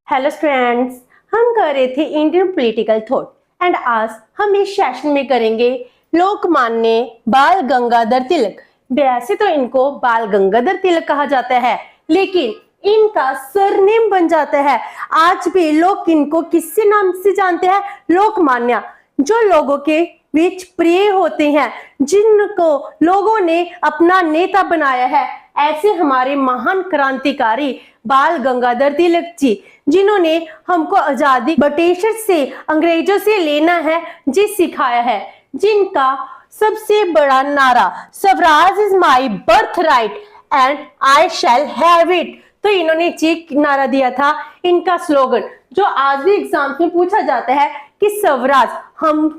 Hello students, हम कर रहे थे इंडियन पॉलिटिकल थॉट एंड आज हम इस सेशन में करेंगे लोकमान्य बाल गंगाधर तिलक। वैसे तो इनको बाल गंगाधर तिलक कहा जाता है, लेकिन इनका सरनेम बन जाता है। आज भी लोग इनको किससे नाम से जानते हैं? लोकमान्य। जो लोगों के बीच प्रिय होते हैं, जिनको लोगों ने अपना नेता बनाया है, ऐसे हमारे महान क्रांतिकारी बाल गंगाधर तिलक जी, जिन्होंने हमको आजादी ब्रिटिश से, अंग्रेजों से लेना है जी सिखाया है, जिनका सबसे बड़ा नारा Swaraj is my birth right and I shall have it. तो इन्होंने जी नारा दिया था। इनका स्लोगन जो आज भी एग्जाम में पूछा जाता है कि स्वराज, हम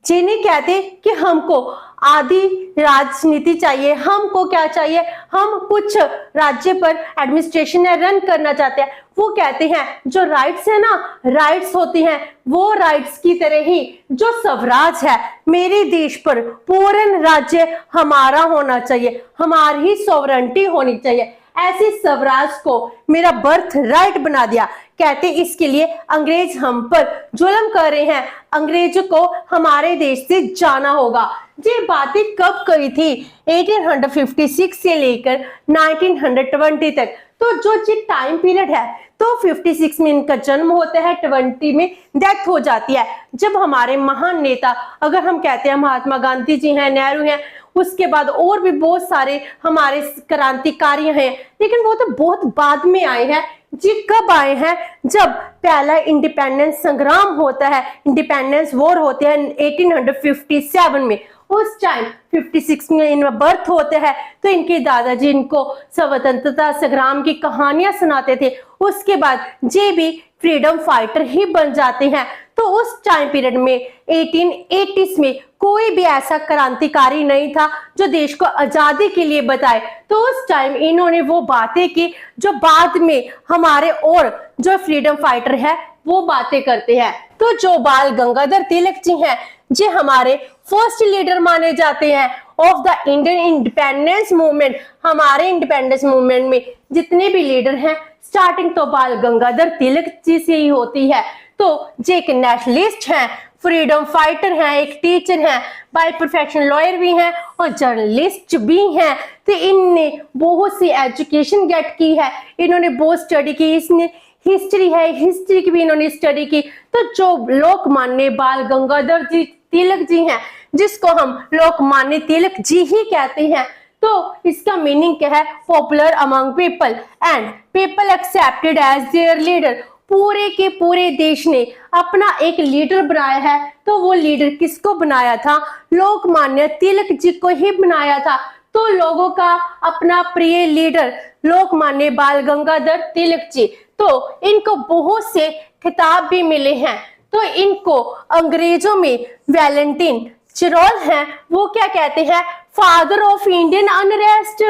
जिन्हें कहते कि हमको आदि राजनीति चाहिए, हमको क्या चाहिए, हम कुछ राज्य पर एडमिनिस्ट्रेशन रन करना चाहते हैं, वो कहते हैं जो राइट्स है ना, राइट्स होती हैं वो राइट्स की तरह ही जो स्वराज है, मेरे देश पर पूर्ण राज्य हमारा होना चाहिए, हमारी ही सॉवरेंटी होनी चाहिए। ऐसे स्वराज को मेरा बर्थ राइट बना दिया। कहते इसके लिए अंग्रेज हम पर जुल्म कर रहे हैं, अंग्रेजों को हमारे देश से जाना होगा। ये बातें कब कही थी? 1856 से लेकर 1920 तक। तो जो ये टाइम पीरियड है, तो 56 में इनका जन्म होता है, 20 में डेथ हो जाती है। जब हमारे महान नेता, अगर हम कहते हैं महात्मा गांधी जी हैं, नेहरू हैं, उसके बाद और भी बहुत सारे हमारे क्रांतिकारी हैं, लेकिन वो तो बहुत बाद में आए हैं। जी कब आए हैं? जब पहला इंडिपेंडेंस संग्राम होता है, इंडिपेंडेंस वॉर होते हैं 1857 में। उस टाइम 56 में इनका बर्थ होते हैं। तो इनके दादाजी इनको स्वतंत्रता संग्राम की कहानियां सुनाते थे। उसके बाद जे भी फ्रीडम फाइटर ही बन जाते हैं। तो उस टाइम पीरियड में 1880s में कोई भी ऐसा क्रांतिकारी नहीं था जो देश को आजादी के लिए बताए। तो उस टाइम इन्होंने वो बातें की जो बाद में हमारे और जो फ्रीडम फाइटर है वो बातें करते हैं। तो जो बाल गंगाधर तिलक जी हैं, जे हमारे फर्स्ट लीडर माने जाते हैं of the Indian independence movement. हमारे इंडिपेंडेंस मूवमेंट में जितने भी लीडर हैं, स्टार्टिंग तो बाल गंगाधर तिलक जी से ही होती है। तो जे एक नेशनलिस्ट हैं, फ्रीडम फाइटर हैं, एक टीचर हैं, बाय प्रोफेशन लॉयर भी हैं और जर्नलिस्ट भी हैं। तो इनने बहुत सी एजुकेशन गेट की है, इन्होंने बहुत स्टडी की। इसने हिस्ट्री है, हिस्ट्री की भी इन्होंने स्टडी की। तो जो लोकमान्य बाल गंगाधर जी तिलक जी हैं, जिसको हम लोकमान्य तिलक जी ही कहते हैं, तो इसका मीनिंग क्या है? Popular among people and people accepted as their leader. पूरे के पूरे देश ने अपना एक लीडर बनाया है। तो वो लीडर किसको बनाया था? लोकमान्य तिलक जी को ही बनाया था। तो लोगों का अपना प्रिय लीडर लोकमान्य बाल गंगाधर तिलक जी। तो इनको बहुत से खिताब भी मिले हैं। तो इनको अंग्रेजों में वैलेंटाइन चिरोल हैं, वो क्या कहते हैं? Father of Indian unrest.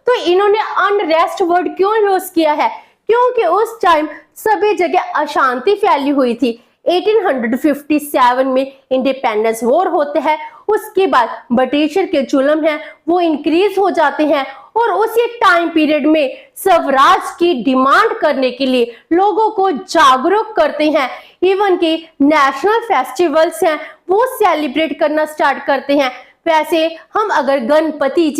तो इन्होंने अनरेस्ट वर्ड क्यों यूज किया है? क्योंकि उस टाइम सभी जगह अशांति फैली हुई थी। 1857 में इंडिपेंडेंस वॉर होता है। उसके बाद ब्रिटिशर के जुल्म हैं वो इंक्रीज हो जाते हैं और उसी टाइम पीरियड में स्वराज की डिमांड करने के लिए लोगों को जागरूक करते हैं। इवन के नेशनल फेस्टिवल्स हैं वो सेलिब्रेट करना स्टार्ट करते हैं। वैसे हम अगर गणपति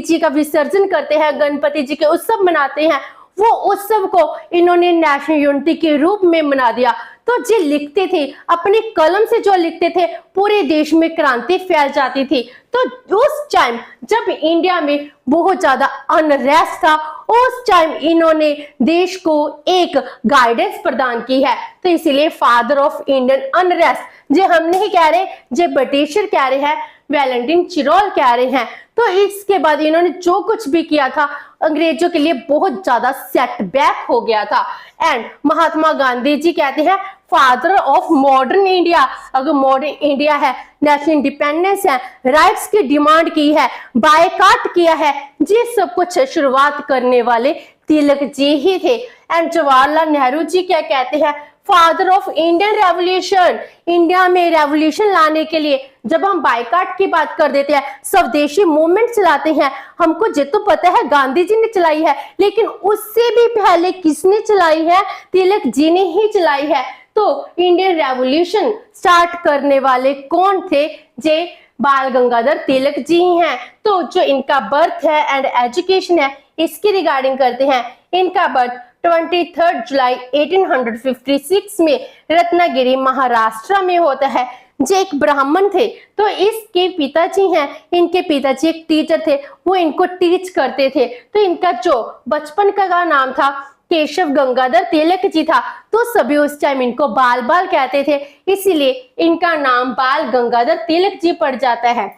जी का विसर्जन करते हैं, गणपति जी के उत्सव मनाते हैं, वो उत्सव को इन्होंने नेशनल यूनिटी के रूप में मना दिया। तो जो लिखते थे अपने कलम से, जो लिखते थे, पूरे देश में क्रांति फैल जाती थी। तो उस टाइम जब इंडिया में बहुत ज्यादा अनरेस्ट था, उस टाइम इन्होंने देश को एक गाइडेंस प्रदान की है। तो इसीलिए फादर ऑफ इंडियन अनरेस्ट जे हम नहीं कह रहे, जे ब्रिटिशर कह रहे हैं, वैलेंटाइन चिरोल कह रहे हैं। तो इसके बाद इन्होंने जो कुछ भी किया था अंग्रेजों के लिए बहुत ज्यादा सेटबैक हो गया था। एंड महात्मा गांधी जी कहते हैं फादर ऑफ मॉडर्न इंडिया। अगर मॉडर्न इंडिया है, नेशनल इंडिपेंडेंस है, राइट्स की डिमांड की है, बायकॉट किया है, जी सब कुछ शुरुआत करने वाले तिलक जी ही थे। एंड जवाहरलाल नेहरू जी क्या कहते हैं? Father of Indian revolution. India में रेवोल्यूशन लाने के लिए जब हम बाइकाट की बात कर देते हैं, स्वदेशी मूवमेंट चलाते हैं, हमको ये तो पता है गांधी जी ने चलाई है, लेकिन उससे भी पहले किसने चलाई है? तिलक जी ने ही चलाई है। तो इंडियन रेवोल्यूशन स्टार्ट करने वाले कौन थे? जे बाल गंगाधर तिलक जी हैं। तो जो इनका बर्थ है एंड एजुकेशन है, इसकी रिगार्डिंग करते हैं। इनका बर्थ 23 जुलाई 1856 में रत्नागिरी महाराष्ट्र में होता है। जो एक ब्राह्मण थे, तो इसके पिताजी हैं, इनके पिताजी एक टीचर थे, वो इनको टीच करते थे। तो इनका जो बचपन का नाम था केशव गंगाधर तिलक जी था, तो सभी उस टाइम इनको बाल बाल कहते थे, इसीलिए इनका नाम बाल गंगाधर तिलक जी पड़ जाता है।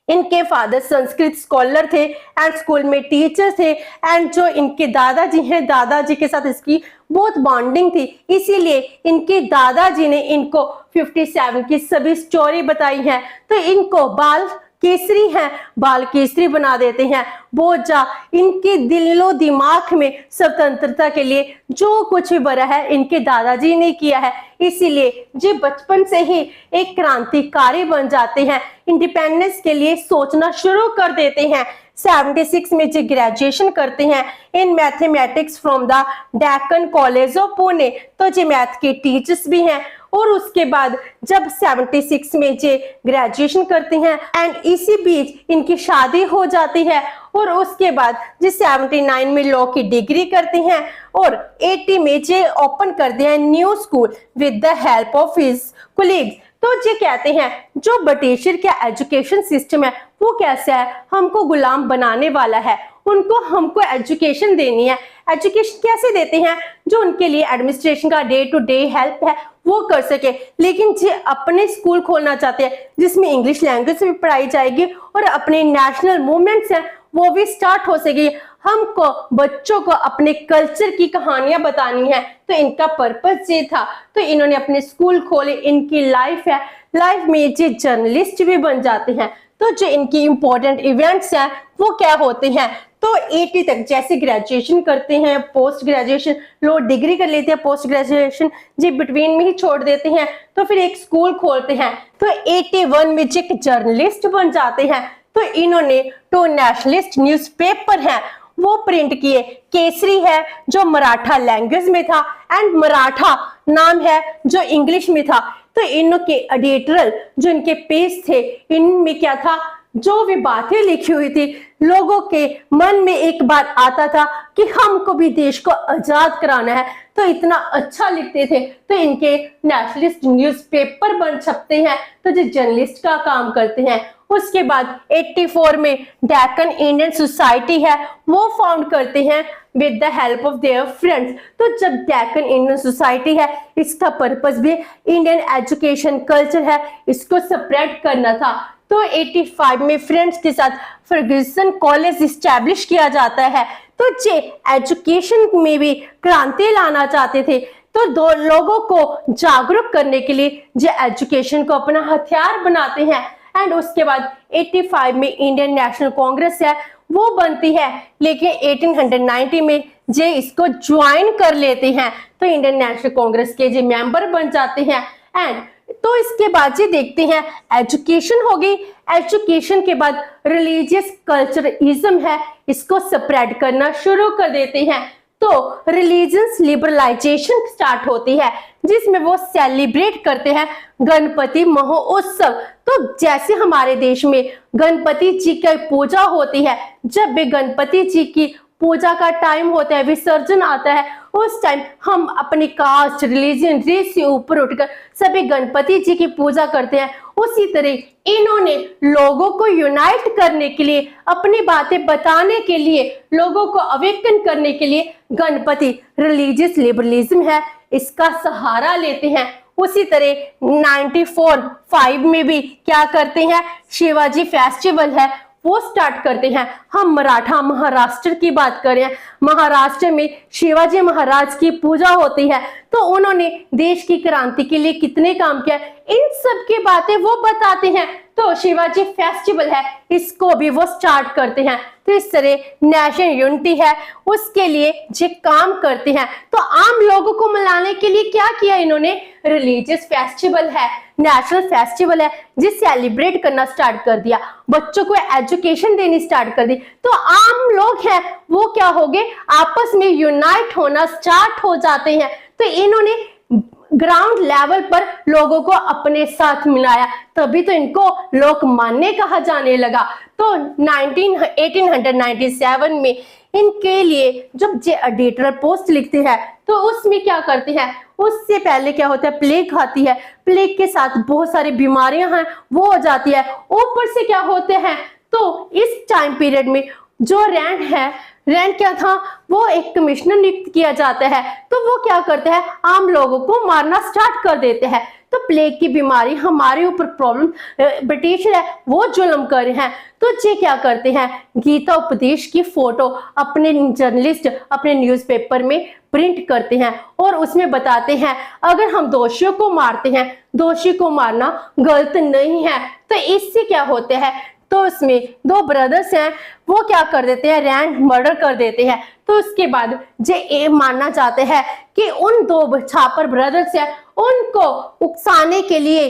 इनके फादर संस्कृत स्कॉलर थे एंड स्कूल में टीचर थे, एंड जो इनके दादाजी हैं, दादाजी के साथ इसकी बहुत बॉन्डिंग थी, इसीलिए इनके दादाजी ने इनको 57 की सभी स्टोरी बताई है। तो इनको बाल केसरी हैं, बाल केसरी बना देते हैं। बोझा इनके दिलो दिमाग में स्वतंत्रता के लिए जो कुछ भी भरा है, इनके दादाजी ने किया है, इसीलिए जी बचपन से ही एक क्रांतिकारी बन जाते हैं, इंडिपेंडेंस के लिए सोचना शुरू कर देते हैं। 76 में जी ग्रेजुएशन करते हैं in mathematics from the Deccan college of Pune, तो जी मैथ के टीचर्स भी हैं। और उसके बाद जब 76 में जे ग्रेजुएशन करते हैं एंड इसी बीच इनकी शादी हो जाती है, और उसके बाद जे 79 में लॉ की डिग्री करते हैं, और 80 में जे ओपन करते हैं new school with the help of his colleagues. तो जे कहते हैं जो ब्रिटिशर का एजुकेशन सिस्टम है वो कैसा है, हमको गुलाम बनाने वाला है, उनको हमको एजुकेशन देनी है। एजुकेशन कैसे देते हैं? जो उनके लिए एडमिनिस्ट्रेशन का डे टू डे हेल्प है वो कर सके, लेकिन जे अपने स्कूल खोलना चाहते हैं जिसमें इंग्लिश लैंग्वेज भी पढ़ाई जाएगी और अपने नेशनल मूवमेंट्स हैं वो भी स्टार्ट हो सके। हमको बच्चों को अपने कल्चर की कहानियां बतानी है, तो इनका पर्पस ये था। तो इन्होंने अपने स्कूल खोले, इनकी लाइफ है, लाइफ में ये जर्नलिस्ट भी बन जाते हैं। तो जो इनकी इंपॉर्टेंट इवेंट्स हैं वो क्या होते हैं? तो 80 तक जैसे ग्रेजुएशन करते हैं, पोस्ट ग्रेजुएशन लो डिग्री कर लेते हैं, पोस्ट ग्रेजुएशन जी बिटवीन में ही छोड़ देते हैं, तो फिर एक स्कूल खोलते हैं। तो 81 में जी एक जर्नलिस्ट बन जाते हैं। तो इन्होंने टू नेशनलिस्ट न्यूज़पेपर हैं वो प्रिंट किए। केसरी है जो मराठा लैंग्वेज में था, एंड मराठा नाम है जो इंग्लिश में था। तो इनके एडिटोरियल जो इनके पेज थे, इनमें क्या था, जो भी बातें लिखी हुई थी, लोगों के मन में एक बार आता था कि हमको भी देश को आजाद कराना है, तो इतना अच्छा लिखते थे। तो इनके नेशनलिस्ट न्यूज़पेपर बन छपते हैं, तो जो जर्नलिस्ट का काम करते हैं। उसके बाद 84 में डेक्कन इंडियन सोसाइटी है वो फाउंड करते हैं with the help of their friends. तो जब डेक्कन इंडियन सोसाइटी है, इसका पर्पस भी इंडियन एजुकेशन कल्चर है, इसको स्प्रेड करना था। तो 85 में फ्रेंड्स के साथ फर्ग्यूसन कॉलेज इस्टेब्लिश किया जाता है। तो जे एजुकेशन में भी क्रांति लाना चाहते थे, तो दो लोगों को जागरूक करने के लिए जे एजुकेशन को अपना हथियार बनाते हैं। एंड उसके बाद 85 में इंडियन नेशनल कांग्रेस है वो बनती है, लेकिन 1890 में जे इसको ज्वाइन कर लेते हैं, तो इंडियन नेशनल कांग्रेस के जे मेंबर बन जाते हैं। एंड तो इसके बाद जी देखते हैं एजुकेशन हो गई, एजुकेशन के बाद रिलीजियस कल्चरिज्म है, इसको स्प्रेड करना शुरू कर देते हैं। तो रिलीजियस लिबरलाइजेशन स्टार्ट होती है, जिसमें वो सेलिब्रेट करते हैं गणपति महोत्सव। तो जैसे हमारे देश में गणपति जी की पूजा होती है, जब भी गणपति जी की पूजा का टाइम होता है, विसर्जन आता है, उस टाइम हम अपनी कास्ट, रिलीजन, रेस से ऊपर उठकर सभी गणपति जी की पूजा करते हैं। उसी तरह इन्होंने लोगों को यूनाइट करने के लिए, अपनी बातें बताने के लिए, लोगों को अवेकन करने के लिए गणपति रिलीजियस लिबरलिज्म है इसका सहारा लेते हैं। उसी तरह 94-5 में भी क्या करते हैं, शिवाजी फेस्टिवल है वो स्टार्ट करते हैं। हम मराठा महाराष्ट्र की बात करें, महाराष्ट्र में शिवाजी महाराज की पूजा होती है, तो उन्होंने देश की क्रांति के लिए कितने काम किया, इन सब की बातें वो बताते हैं। तो शिवाजी फेस्टिवल है, इसको भी वो स्टार्ट करते हैं। तो इस तरह नेशनल यूनिटी है, उसके लिए ये काम करते हैं। तो आम लोगों को मनाने के लिए क्या किया इन्होंने, रिलीजियस फेस्टिवल है, नेशनल फेस्टिवल है, जिसे सेलिब्रेट करना स्टार्ट कर दिया, बच्चों को एजुकेशन देनी स्टार्ट कर दी। तो आम लोग हैं वो क्या हो गए, आपस में यूनाइट होना स्टार्ट हो जाते हैं। तो इन्होंने ग्राउंड लेवल पर लोगों को अपने साथ मिलाया, तभी तो इनको लोकमान्य कहा जाने लगा। तो 1897 में इनके लिए जब ये एडिटोरियल पोस्ट लिखते हैं तो उसमें क्या करते हैं, उससे पहले क्या होता है, प्लेग आती है, प्लेग के साथ बहुत सारी बीमारियां हैं वो हो जाती है। ऊपर से क्या होते हैं, तो इस टाइम पीरियड में जो रैंड है, रैंड क्या था, वो एक कमिश्नर नियुक्त किया जाता है। तो वो क्या करते हैं, आम लोगों को मारना स्टार्ट कर देते हैं। तो प्लेग की बीमारी हमारे ऊपर प्रॉब्लम, ब्रिटिश है वो जुल्म कर रहे हैं। तो ये क्या करते हैं, गीता उपदेश की फोटो अपने जर्नलिस्ट अपने न्यूज़पेपर में प्रिंट करते हैं और उसमें बताते हैं अगर हम दोषियों को मारते हैं, दोषी को मारना गलत नहीं है। तो इससे क्या होते हैं, तो उसमें दो ब्रदर्स हैं वो क्या कर देते हैं, रैंड मर्डर कर देते हैं। तो उसके बाद ये मानना चाहते हैं कि उन दो छापर ब्रदर्स हैं उनको उकसाने के लिए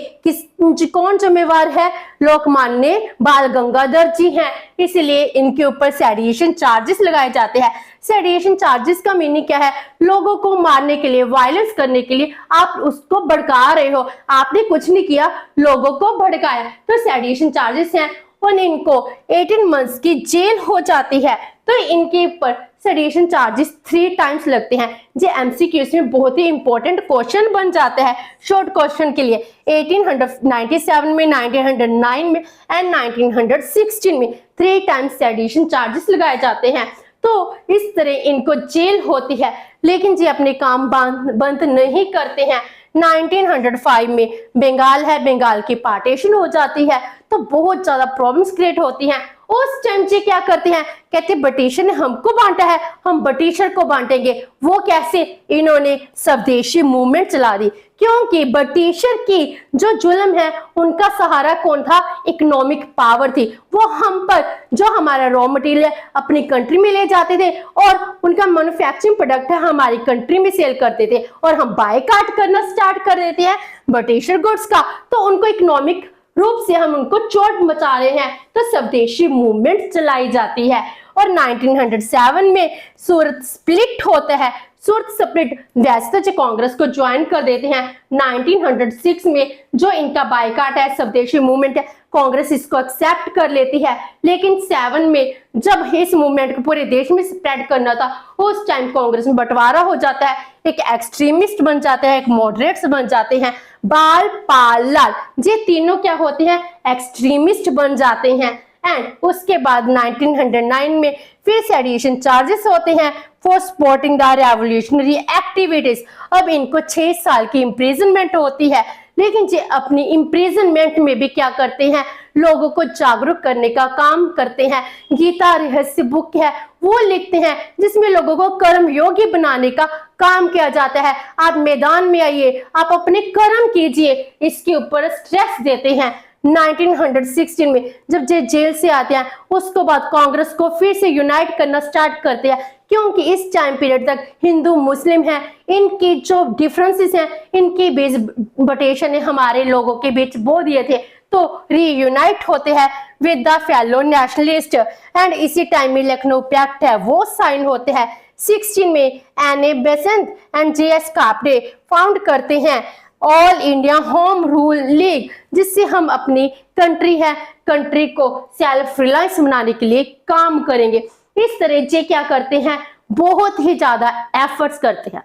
कौन जिम्मेवार है, लोकमान्य बाल गंगाधर जी हैं। इसलिए इनके ऊपर सेडिशन चार्जेस लगाए जाते हैं। सेडिशन चार्जेस का मीनिंग क्या है, लोगों को मारने के लिए, वायलेंस करने के लिए आप उसको भड़का रहे हो, आपने कुछ नहीं किया, लोगों को भड़काया, तो सेडिशन चार्जेस हैं और इनको 18 मंथ्स की जेल हो जाती है। तो इनके ऊपर सेडिशन चार्जेस 3 टाइम्स लगते हैं। जो एमसीक्यूज में बहुत ही इंपॉर्टेंट क्वेश्चन बन जाता है शॉर्ट क्वेश्चन के लिए। 1897 में, 1909 में एंड 1916 में 3 टाइम्स सेडिशन चार्जेस लगाए जाते हैं। तो इस तरह इनको जेल होती है, लेकिन जी अपने काम बंद नहीं करते हैं। 1905 में बंगाल है, बंगाल की पार्टीशन हो जाती है, तो बहुत ज्यादा प्रॉब्लम्स क्रिएट होती हैं। उस टाइम जी क्या करते हैं, कहते ब्रिटिशर ने हमको बांटा है, हम ब्रिटिशर को बांटेंगे। वो कैसे, इन्होंने स्वदेशी मूवमेंट चला दी, क्योंकि ब्रिटिशर की जो जुल्म है उनका सहारा कौन था, इकोनॉमिक पावर थी। वो हम पर जो हमारा रॉ मटेरियल अपनी कंट्री में ले जाते थे और उनका मैन्युफैक्चरिंग प्रोडक्ट है हमारी कंट्री में सेल करते थे, और हम बायकॉट करना स्टार्ट कर देते हैं ब्रिटिशर गुड्स का। तो उनको इकोनॉमिक रूप से हम उनको चोट मचा रहे हैं, तो स्वदेशी मूवमेंट चलाई जाती है। और 1907 में सूरत स्प्लिट होता है। सूरत स्प्लिट वैसे तो जो कांग्रेस को ज्वाइन कर देते हैं। 1906 में जो इनका बायकॉट है, स्वदेशी मूवमेंट है, कांग्रेस इसको एक्सेप्ट कर लेती है। लेकिन 7 में जब इस मूवमेंट को पूरे देश में स्प्रेड करना था, उस टाइम कांग्रेस में बंटवारा हो जाता है, एक एक्सट्रीमिस्ट बन जाते हैं, एक मॉडरेट्स बन जाते हैं। बाल, पाल, लाल, ये तीनों क्या होते हैं, एक्सट्रीमिस्ट बन जाते हैं। एंड उसके बाद 1909 में फिर सेडिशन चार्जेस होते हैं for supporting the revolutionary activities. अब इनको 6 साल की इम्प्रिजनमेंट होती है, लेकिन ये अपनी इम्प्रिजनमेंट में भी क्या करते हैं, लोगों को जागरूक करने का काम करते हैं। गीता रहस्य बुक है वो लिखते हैं, जिसमें लोगों को कर्म योगी बनाने का काम किया जाता है। आप मैदान में आइए, आप अपने कर्म कीजिए, इसके ऊपर स्ट्रेस देते हैं। 1916 में जब जे जेल से आते हैं, उसके बाद कांग्रेस को फिर से यूनाइट करना स्टार्ट करते हैं, क्योंकि इस टाइम पीरियड तक हिंदू मुस्लिम है, इनकी जो डिफरेंसेस हैं, इनके बीच बटेशन ने हमारे लोगों के बीच बो दिए थे। तो रीयूनाइट होते हैं with the fellow nationalist, and इसी टाइम में लखनऊ पैक्ट है वो साइन होते हैं। 16 में Annie. Besant and J S. Khaparde found करते हैं all India home rule league, जिससे हम अपनी कंट्री को सेल्फ रिलायंस बनाने के लिए काम करेंगे। इस तरह जे क्या करते हैं, बहुत ही ज्यादा एफर्ट्स करते हैं।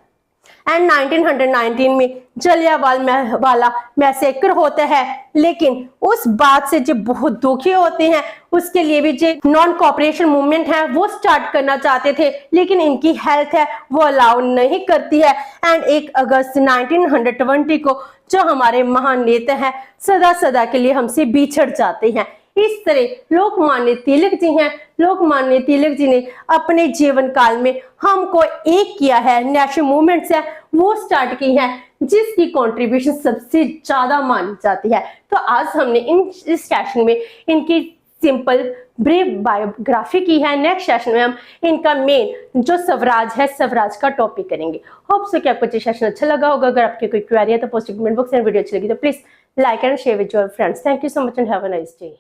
एंड 1919 में जलियांवाला मैसेकर होता है, लेकिन उस बात से जो बहुत दुखी होते हैं, उसके लिए भी जो नॉन कॉपरेशन मूवमेंट है वो स्टार्ट करना चाहते थे, लेकिन इनकी हेल्थ है वो अलाउ नहीं करती है। एंड 1 अगस्त 1920 को जो हमारे महान नेता हैं सदा सदा के लिए हमसे बिछड़ जाते हैं। इस तरह लोकमान्य तिलक जी हैं, लोकमान्य तिलक जी ने अपने जीवन काल में हमको एक किया है, नेशनल मूवमेंट्स है वो स्टार्ट की है जिसकी कंट्रीब्यूशन सबसे ज्यादा मानी जाती है। तो आज हमने इस सेशन में इनकी सिंपल ब्रीफ बायोग्राफी की है। नेक्स्ट सेशन में हम इनका मेन जो स्वराज है, स्वराज का टॉपिक करेंगे। होप सो कि आपको ये सेशन अच्छा लगा होगा। अगर आपकी कोई क्वेरी है तो पोस्ट कमेंट बॉक्स में, वीडियो अच्छी लगी तो please like and share with your friends. Thank you so much and have a nice day.